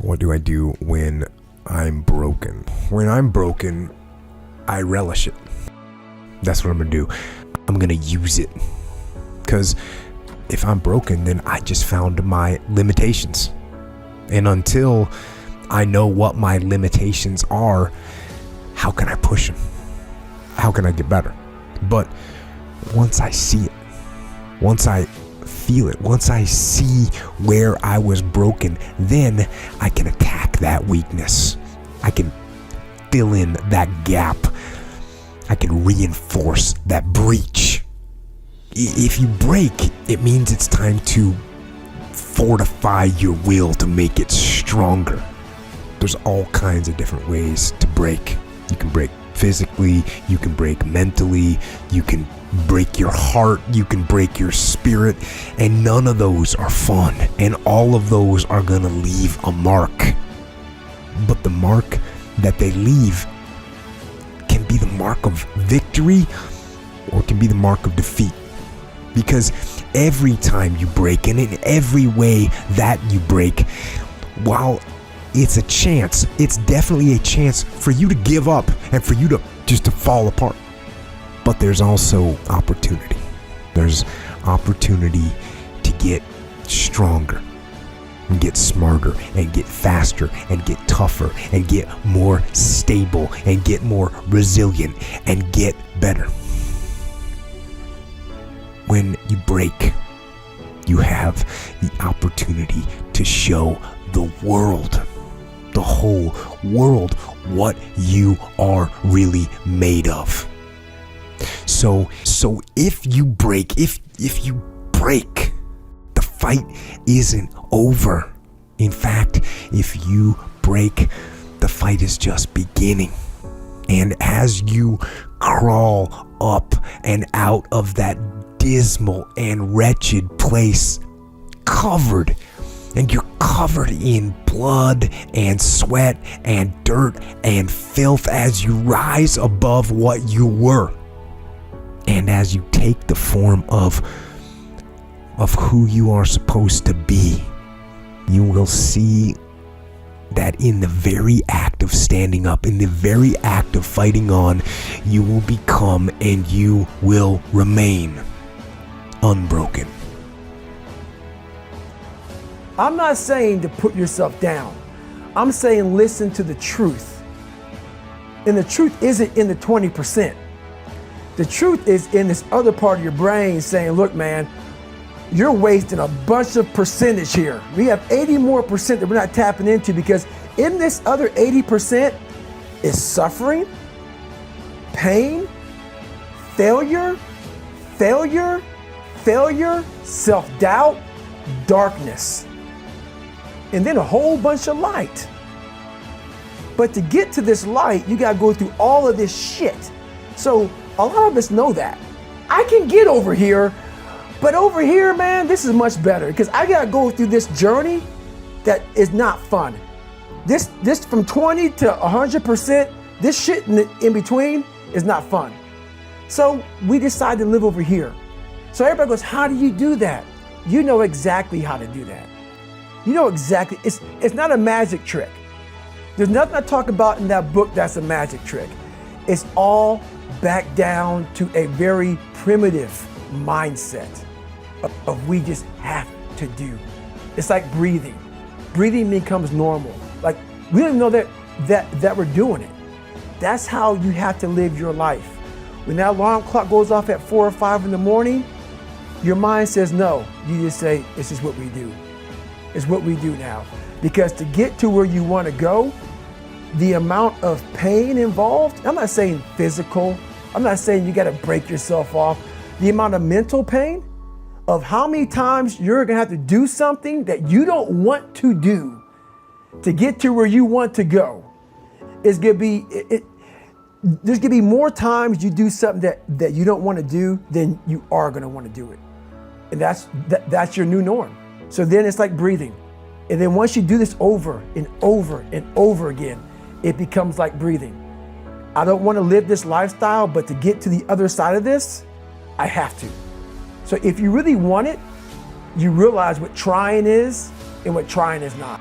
What do I do when I'm broken? When I'm broken, I relish it. That's what I'm gonna do. I'm gonna use it. Because if I'm broken, then I just found my limitations. And until I know what my limitations are, how can I push them? How can I get better? But once I see it, once I feel it, once I see where I was broken, then I can attack that weakness. I can fill in that gap. I can reinforce that breach. If you break, it means it's time to fortify your will to make it stronger. There's all kinds of different ways to break. You can break physically, you can break mentally, you can break your heart, you can break your spirit, and none of those are fun, and all of those are gonna leave a mark. But the mark that they leave can be the mark of victory or it can be the mark of defeat. Because every time you break, and in every way that you break, while it's a chance, it's definitely a chance for you to give up and for you to just to fall apart. But there's also opportunity. There's opportunity to get stronger and get smarter and get faster and get tougher and get more stable and get more resilient and get better. When you break, you have the opportunity to show the world, the whole world, what you are really made of. So if you break, the fight isn't over. In fact, if you break, the fight is just beginning. And as you crawl up and out of that dismal and wretched place, you're covered in blood and sweat and dirt and filth as you rise above what you were. And as you take the form of who you are supposed to be, you will see that in the very act of standing up, in the very act of fighting on, you will become and you will remain unbroken. I'm not saying to put yourself down. I'm saying listen to the truth. And the truth isn't in the 20%. The truth is in this other part of your brain saying, look, man, you're wasting a bunch of percentage here. We have 80 more percent that we're not tapping into, because in this other 80% is suffering, pain, failure, self-doubt, darkness, and then a whole bunch of light. But to get to this light, you gotta go through all of this shit. So a lot of us know that. I can get over here, but over here, man, this is much better, because I gotta go through this journey that is not fun. This from 20 to 100%, this shit in between is not fun. So we decide to live over here. So everybody goes, how do you do that? You know exactly how to do that. You know exactly, it's not a magic trick. There's nothing I talk about in that book that's a magic trick. It's all back down to a very primitive mindset of we just have to do. It's like breathing. Breathing becomes normal. Like we don't even know that we're doing it. That's how you have to live your life. When that alarm clock goes off at 4 or 5 in the morning, your mind says no. You just say, this is what we do. It's what we do now. Because to get to where you want to go, the amount of pain involved, I'm not saying physical, I'm not saying you got to break yourself off. The amount of mental pain of how many times you're going to have to do something that you don't want to do to get to where you want to go is going to be, there's going to be more times you do something that you don't want to do than you are going to want to do it. And that's your new norm. So then it's like breathing. And then once you do this over and over and over again, it becomes like breathing. I don't want to live this lifestyle, but to get to the other side of this, I have to. So if you really want it, you realize what trying is and what trying is not.